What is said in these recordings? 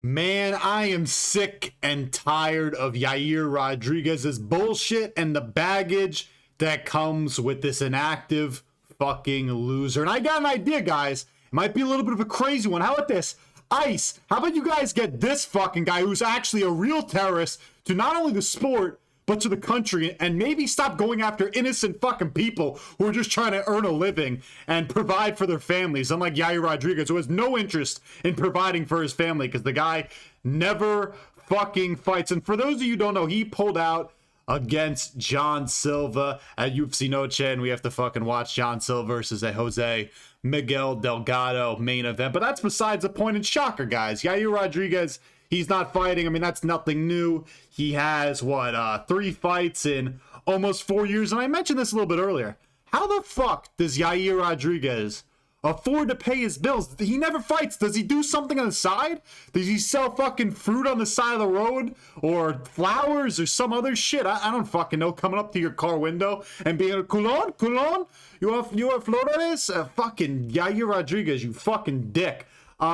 Man, I am sick and tired of Yair Rodriguez's bullshit and the baggage that comes with this inactive fucking loser. And I got an idea, guys. It might be a little bit of a crazy one. How about this? ICE, how about you guys get this fucking guy who's actually a real terrorist to not only the sport, but to the country, and maybe stop going after innocent fucking people who are just trying to earn a living and provide for their families, unlike Yair Rodriguez, who has no interest in providing for his family because the guy never fucking fights. And for those of you who don't know, he pulled out against Jean Silva at UFC Noche, and we have to fucking watch Jean Silva versus a Jose Delgado main event. But that's besides the point. And shocker, guys, Yair Rodriguez, he's not fighting. I mean, that's nothing new. He has, 3 fights in almost 4 years. And I mentioned this a little bit earlier. How the fuck does Yair Rodriguez afford to pay his bills? He never fights. Does he do something on the side? Does he sell fucking fruit on the side of the road? Or flowers or some other shit? I don't fucking know. Coming up to your car window and being like, Culon? You are Flores? Fucking Yair Rodriguez, you fucking dick.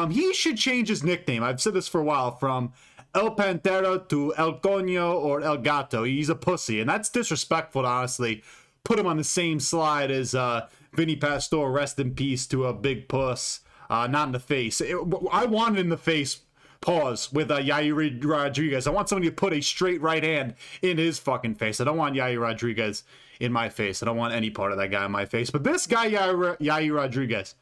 He should change his nickname. I've said this for a while, from El Pantero to El Coño or El Gato. He's a pussy, and that's disrespectful to honestly put him on the same slide as Vinny Pastor, rest in peace to a big puss, not in the face. I want it in the face, pause, with Yair Rodriguez. I want somebody to put a straight right hand in his fucking face. I don't want Yair Rodriguez in my face. I don't want any part of that guy in my face. But this guy, Yair Rodriguez,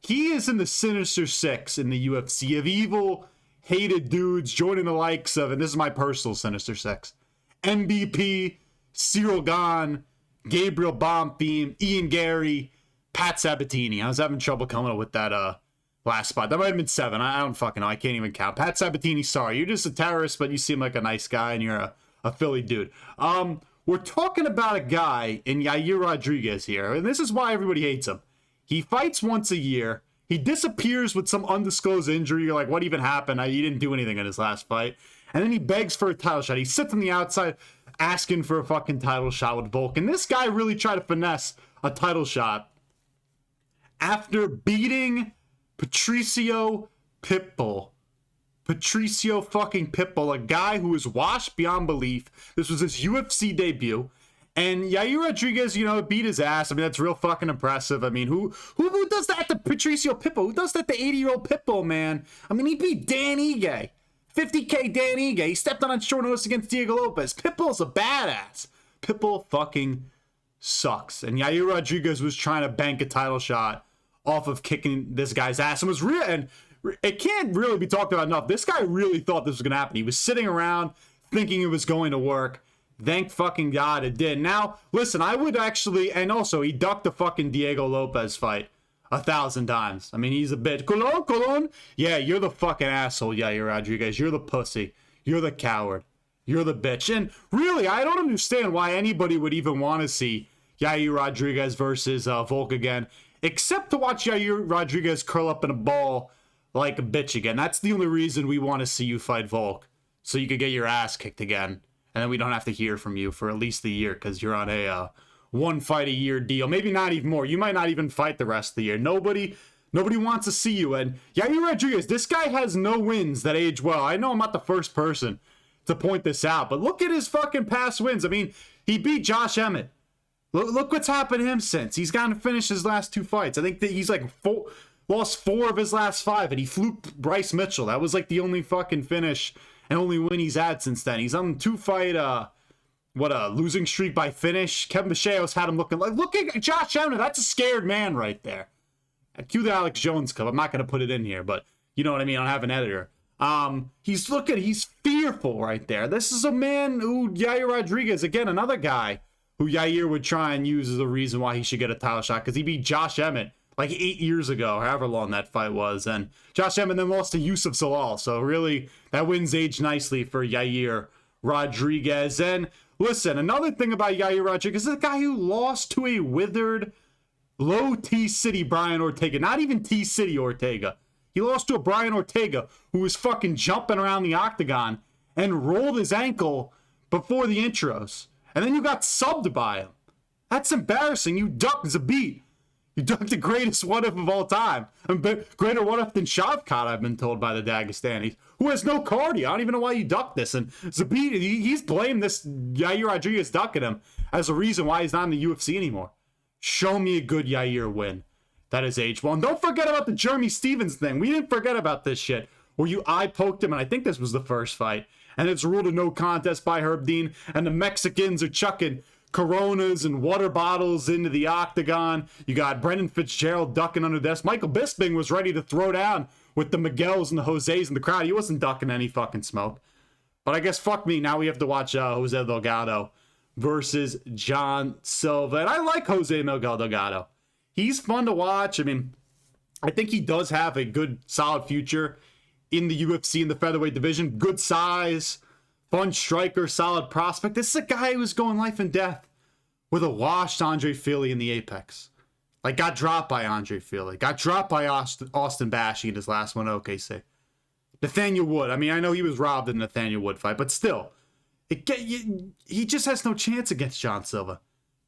he is in the Sinister Six in the UFC of evil, hated dudes joining the likes of, and this is my personal Sinister Six, MVP, Cyril Gahn, Gabriel Bonfim, Ian Gary, Pat Sabatini. I was having trouble coming up with that last spot. That might have been 7. I don't fucking know. I can't even count. Pat Sabatini, sorry. You're just a terrorist, but you seem like a nice guy, and you're a Philly dude. We're talking about a guy in Yair Rodriguez here, and this is why everybody hates him. He fights once a year. He disappears with some undisclosed injury. You're like, what even happened? He didn't do anything in his last fight. And then he begs for a title shot. He sits on the outside asking for a fucking title shot with Volk. And this guy really tried to finesse a title shot after beating Patricio Pitbull. Patricio fucking Pitbull, a guy who was washed beyond belief. This was his UFC debut. And Yair Rodriguez, beat his ass. I mean, that's real fucking impressive. I mean, who does that to Patricio Pitbull? Who does that to 80-year-old Pitbull, man? I mean, he beat Dan Ige. 50K Dan Ige. He stepped on short notice against Diego Lopez. Pitbull's a badass. Pitbull fucking sucks. And Yair Rodriguez was trying to bank a title shot off of kicking this guy's ass. And was real, and it can't really be talked about enough. This guy really thought this was going to happen. He was sitting around thinking it was going to work. Thank fucking God it did. Now, listen, I would actually, and also he ducked the fucking Diego Lopez fight 1,000 times. I mean, he's a bitch. Colon. Yeah, you're the fucking asshole, Yair Rodriguez. You're the pussy. You're the coward. You're the bitch. And really, I don't understand why anybody would even want to see Yair Rodriguez versus Volk again, except to watch Yair Rodriguez curl up in a ball like a bitch again. That's the only reason we want to see you fight Volk, so you could get your ass kicked again. And then we don't have to hear from you for at least a year because you're on a 1 fight a year deal. Maybe not even more. You might not even fight the rest of the year. Nobody wants to see you. And Yair Rodriguez, this guy has no wins that age well. I know I'm not the first person to point this out, but look at his fucking past wins. I mean, he beat Josh Emmett. Look what's happened to him since. He's gotten to finish his last 2 fights. I think that he's like lost 4 of his last 5, and he fluked Bryce Mitchell. That was like the only fucking finish and only win he's had since then. He's on 2-fight, losing streak by finish. Kevin Macheo's had him looking like, look at Josh Emmett. That's a scared man right there. Cue the Alex Jones clip. I'm not going to put it in here, but you know what I mean. I don't have an editor. He's fearful right there. This is a man who, Yair Rodriguez, again, another guy who Yair would try and use as a reason why he should get a title shot, because he beat Josh Emmett like 8 years ago, however long that fight was. And Josh Emmett then lost to Yusuf Zalal. So really, that wins aged nicely for Yair Rodriguez. And listen, another thing about Yair Rodriguez is a guy who lost to a withered, low T-City Brian Ortega. Not even T-City Ortega. He lost to a Brian Ortega who was fucking jumping around the octagon and rolled his ankle before the intros. And then you got subbed by him. That's embarrassing. You ducked Zabit. You ducked the greatest one-up of all time. Greater one-up than Shavkat, I've been told by the Dagestanis, who has no cardio. I don't even know why you ducked this. And Zabit, he's blamed this Yair Rodriguez ducking him as a reason why he's not in the UFC anymore. Show me a good Yair win. That is age well. And don't forget about the Jeremy Stevens thing. We didn't forget about this shit. Where you eye-poked him, and I think this was the first fight. And it's ruled a no contest by Herb Dean. And the Mexicans are chucking Coronas and water bottles into the octagon. You got Brendan Fitzgerald ducking under this. Michael Bisping was ready to throw down with the Miguels and the Jose's in the crowd. He wasn't ducking any fucking smoke. But I guess fuck me. Now we have to watch Jose Delgado versus Jean Silva. And I like Jose Delgado. He's fun to watch. I mean, I think he does have a good, solid future in the UFC in the featherweight division. Good size, fun striker, solid prospect. This is a guy who's going life and death with a washed Andre Fili in the Apex. Like, got dropped by Andre Fili. Got dropped by Austin Bashi in his last one at OKC. Nathaniel Wood. I mean, I know he was robbed in the Nathaniel Wood fight, but still. He just has no chance against Jean Silva.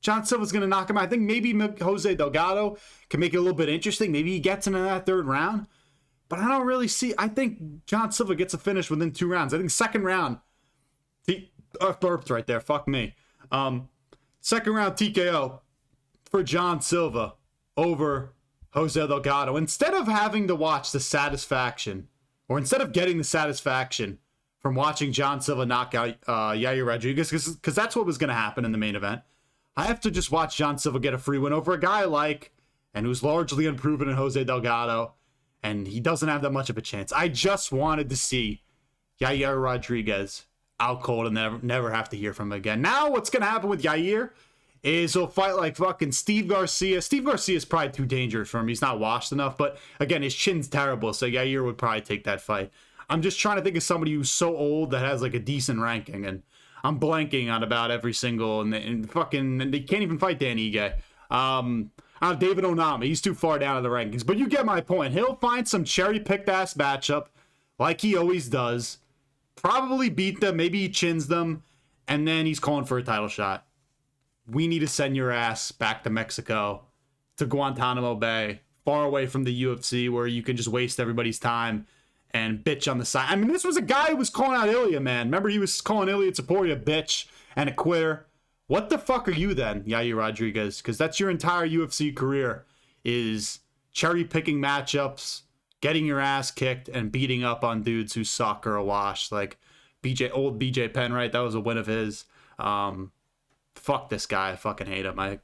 Jean Silva's going to knock him out. I think maybe Jose Delgado can make it a little bit interesting. Maybe he gets into that third round. But I don't really see. I think Jean Silva gets a finish within 2 rounds. I think second round. Burped right there. Fuck me. Second round TKO for Jean Silva over Jose Delgado. Instead of having to watch the satisfaction, or instead of getting the satisfaction from watching Jean Silva knock out Yair Rodriguez, because that's what was going to happen in the main event, I have to just watch Jean Silva get a free win over a guy I like, and who's largely unproven in Jose Delgado. And he doesn't have that much of a chance. I just wanted to see Yair Rodriguez out cold and never have to hear from him again. Now what's going to happen with Yair is he'll fight like fucking Steve Garcia. Steve Garcia is probably too dangerous for him. He's not washed enough. But again, his chin's terrible. So Yair would probably take that fight. I'm just trying to think of somebody who's so old that has like a decent ranking. And I'm blanking on about every single. And they can't even fight Dan Ige. David Onama, he's too far down in the rankings. But you get my point. He'll find some cherry-picked ass matchup, like he always does. Probably beat them, maybe he chins them, and then he's calling for a title shot. We need to send your ass back to Mexico, to Guantanamo Bay, far away from the UFC, where you can just waste everybody's time and bitch on the side. I mean, this was a guy who was calling out Ilya, man. Remember, he was calling Ilya Taporia a bitch and a quitter. What the fuck are you then, Yair Rodriguez? Because that's your entire UFC career, is cherry-picking matchups, getting your ass kicked, and beating up on dudes who suck or are washed. Like old BJ Penn, right? That was a win of his. Fuck this guy. I fucking hate him. I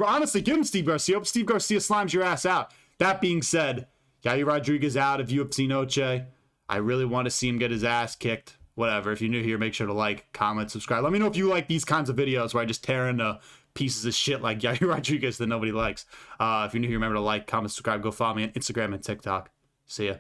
honestly give him Steve Garcia. I hope Steve Garcia slimes your ass out. That being said, Yair Rodriguez out of UFC Noche. I really want to see him get his ass kicked. Whatever. If you're new here, make sure to like, comment, subscribe. Let me know if you like these kinds of videos where I just tear into pieces of shit like Yair Rodriguez that nobody likes. If you're new here, remember to like, comment, subscribe. Go follow me on Instagram and TikTok. See ya.